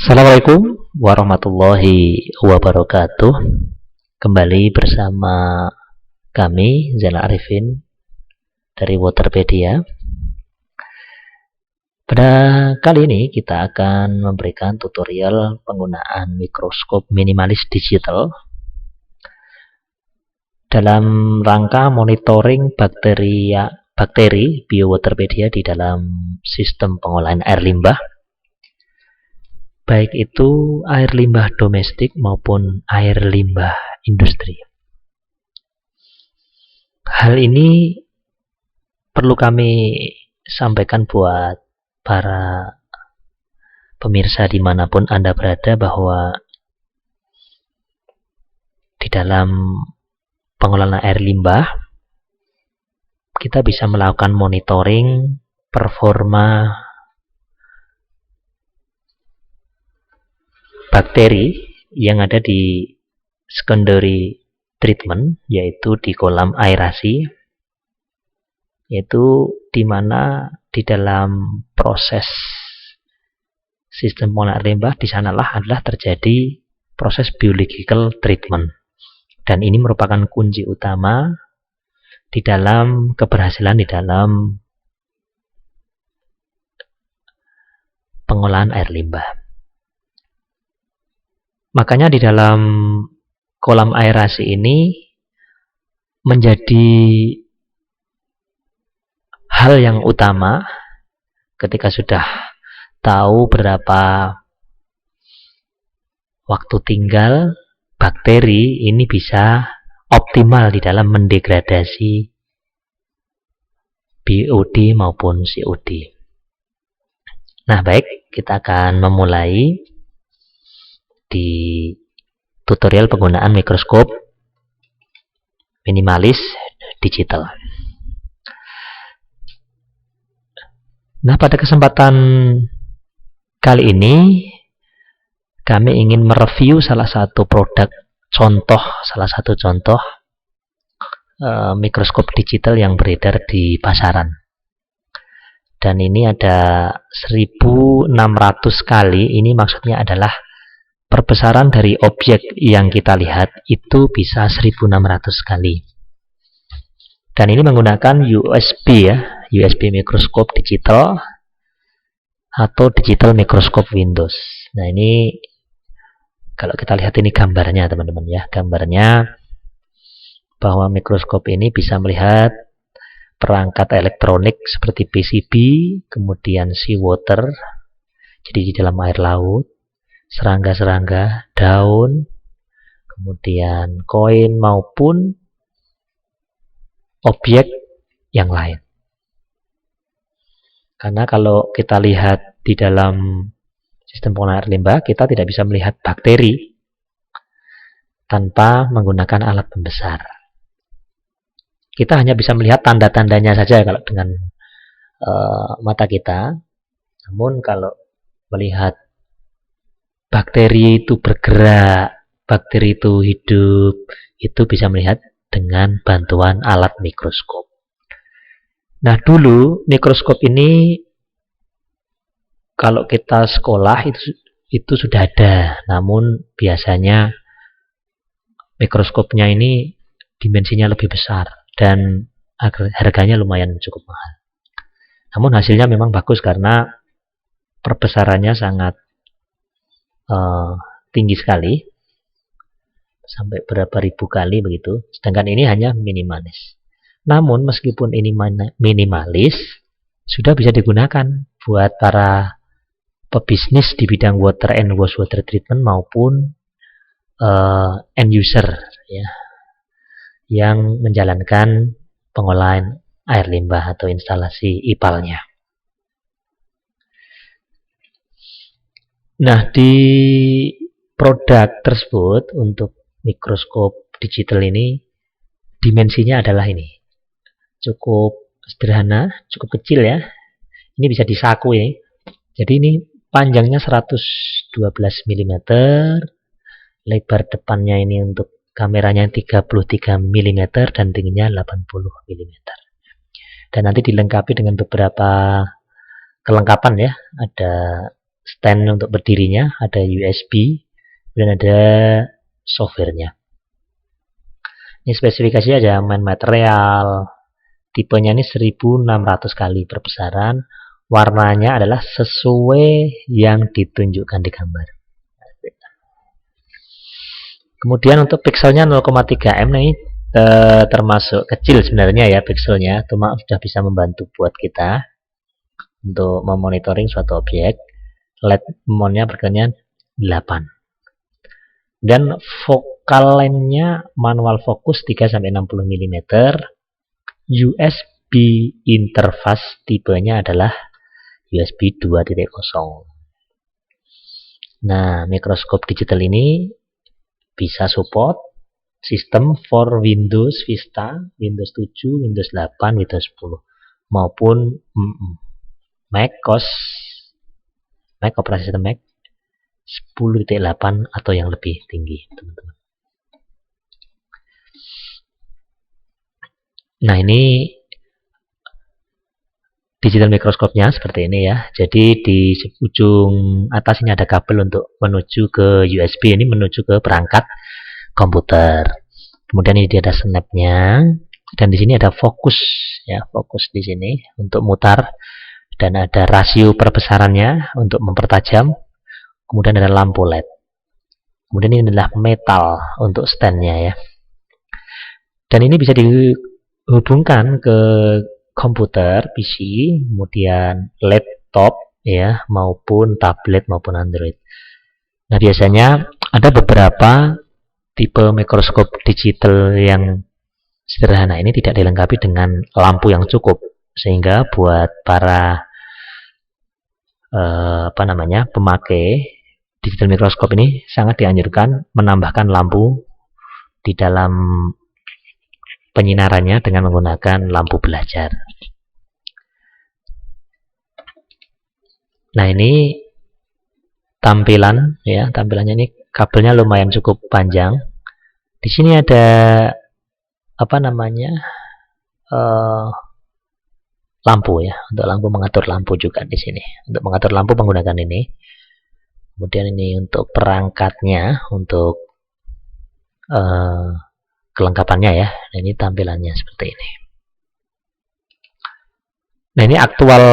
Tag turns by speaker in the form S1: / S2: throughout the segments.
S1: Assalamualaikum warahmatullahi wabarakatuh. Kembali bersama kami Zainal Arifin dari Waterpedia. Pada kali ini kita akan memberikan tutorial penggunaan mikroskop minimalis digital dalam rangka monitoring bakteri biowaterpedia di dalam sistem pengolahan air limbah, baik itu air limbah domestik maupun air limbah industri. Hal ini perlu kami sampaikan buat para pemirsa dimanapun Anda berada, bahwa di dalam pengelolaan air limbah kita bisa melakukan monitoring performa bakteri yang ada di secondary treatment, yaitu di kolam aerasi, yaitu di mana di dalam proses sistem pengolahan air limbah di sanalah adalah terjadi proses biological treatment, dan ini merupakan kunci utama di dalam keberhasilan di dalam pengolahan air limbah. Makanya di dalam kolam aerasi ini menjadi hal yang utama ketika sudah tahu berapa waktu tinggal bakteri ini bisa optimal di dalam mendegradasi BOD maupun COD. Nah, baik, kita akan memulai di tutorial penggunaan mikroskop minimalis digital. Nah, pada kesempatan kali ini kami ingin mereview salah satu contoh mikroskop digital yang beredar di pasaran. Dan ini ada 1600 kali. Ini maksudnya adalah perbesaran dari objek yang kita lihat itu bisa 1600 kali. Dan ini menggunakan USB USB mikroskop digital atau digital mikroskop Windows. Nah, ini kalau kita lihat ini gambarnya, teman-teman ya. Gambarnya bahwa mikroskop ini bisa melihat perangkat elektronik seperti PCB, kemudian seawater, jadi di dalam air laut, serangga-serangga, daun, kemudian koin maupun objek yang lain. Karena kalau kita lihat di dalam sistem pengolahan air limbah, kita tidak bisa melihat bakteri tanpa menggunakan alat pembesar. Kita hanya bisa melihat tanda-tandanya saja kalau dengan mata kita. Namun kalau melihat bakteri itu bergerak, bakteri itu hidup, itu bisa melihat dengan bantuan alat mikroskop. Nah, dulu mikroskop ini kalau kita sekolah itu sudah ada, namun biasanya mikroskopnya ini dimensinya lebih besar dan harganya lumayan cukup mahal. Namun hasilnya memang bagus karena perbesarannya sangat tinggi sekali, sampai berapa ribu kali begitu. Sedangkan ini hanya minimalis. Namun meskipun ini minimalis, sudah bisa digunakan buat para pebisnis di bidang water and wastewater treatment maupun end user ya, yang menjalankan pengolahan air limbah atau instalasi IPAL-nya. Nah, di produk tersebut untuk mikroskop digital ini dimensinya adalah ini. Cukup sederhana, cukup kecil ya. Ini bisa disaku ya. Jadi ini panjangnya 112 mm, lebar depannya ini untuk kameranya 33 mm dan tingginya 80 mm. Dan nanti dilengkapi dengan beberapa kelengkapan ya. Ada stand untuk berdirinya, ada USB, dan ada softwarenya. Ini spesifikasinya ada main material, tipenya ini 1600 kali perbesaran, warnanya adalah sesuai yang ditunjukkan di gambar. Kemudian untuk pixelnya 0,3 m, nah ini termasuk kecil sebenarnya ya pixelnya, cuma sudah bisa membantu buat kita untuk memonitoring suatu objek. LED mount-nya berkaitannya 8. Dan focal length-nya manual fokus 3-60 mm. USB interface tipenya adalah USB 2.0. Nah, mikroskop digital ini bisa support sistem for Windows Vista, Windows 7, Windows 8, Windows 10 maupun Mac operasi sistem Mac 10.8 atau yang lebih tinggi, teman-teman. Nah, ini digital mikroskopnya seperti ini ya. Jadi di ujung atas ini ada kabel untuk menuju ke USB, ini menuju ke perangkat komputer. Kemudian ini ada snapnya, dan di sini ada fokus ya, fokus di sini untuk mutar, dan ada rasio perbesarannya untuk mempertajam. Kemudian ada lampu LED. Kemudian ini adalah metal untuk standnya ya. Dan ini bisa dihubungkan ke komputer, PC, kemudian laptop ya, maupun tablet maupun Android. Nah, biasanya ada beberapa tipe mikroskop digital yang sederhana ini tidak dilengkapi dengan lampu yang cukup, sehingga buat para pemakai digital mikroskop ini sangat dianjurkan menambahkan lampu di dalam penyinarannya dengan menggunakan lampu belajar. Nah, ini tampilan ya, tampilannya ini kabelnya lumayan cukup panjang. Di sini ada lampu ya, untuk lampu, mengatur lampu juga di sini. Untuk mengatur lampu menggunakan ini. Kemudian ini untuk perangkatnya, untuk kelengkapannya ya. Nah, ini tampilannya seperti ini. Nah, ini aktual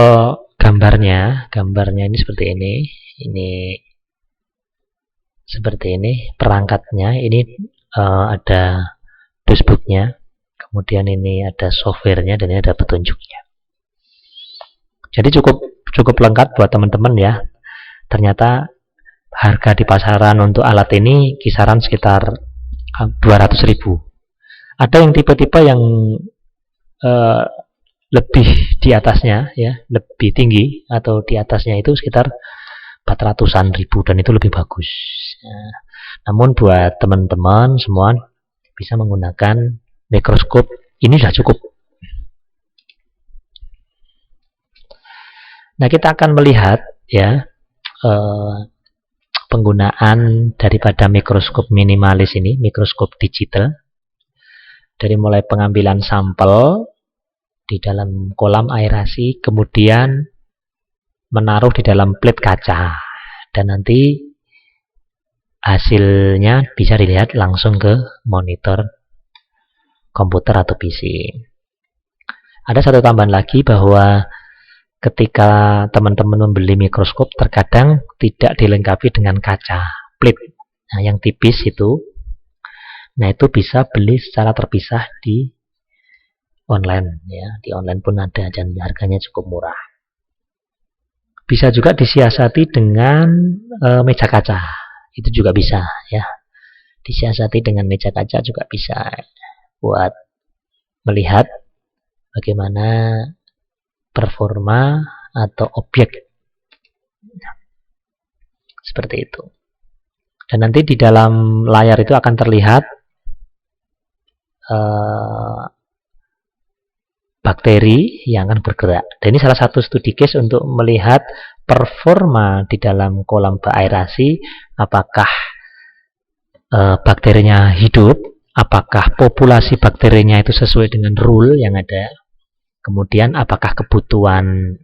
S1: gambarnya. Gambarnya ini seperti ini. Ini seperti ini perangkatnya. Ini ada dashboardnya. Kemudian ini ada softwarenya, dan ini ada petunjuknya. Jadi cukup lengkap buat teman-teman ya. Ternyata harga di pasaran untuk alat ini kisaran sekitar 200.000. Ada yang tipe-tipe yang lebih di atasnya ya, lebih tinggi, atau di atasnya itu sekitar 400-an ribu, dan itu lebih bagus. Namun buat teman-teman semua bisa menggunakan mikroskop ini sudah cukup. Nah, kita akan melihat ya penggunaan daripada mikroskop minimalis ini, mikroskop digital, dari mulai pengambilan sampel di dalam kolam aerasi, kemudian menaruh di dalam plate kaca, dan nanti hasilnya bisa dilihat langsung ke monitor komputer atau PC. Ada satu tambahan lagi, bahwa ketika teman-teman membeli mikroskop terkadang tidak dilengkapi dengan kaca plate, nah, yang tipis itu. Nah, itu bisa beli secara terpisah di online ya. Di online pun ada, dan harganya cukup murah. Bisa juga disiasati dengan meja kaca. Itu juga bisa ya. Disiasati dengan meja kaca juga bisa, buat melihat bagaimana performa atau objek seperti itu. Dan nanti di dalam layar itu akan terlihat bakteri yang akan bergerak. Dan ini salah satu studi case untuk melihat performa di dalam kolam aerasi, apakah bakterinya hidup, apakah populasi bakterinya itu sesuai dengan rule yang ada, kemudian apakah kebutuhan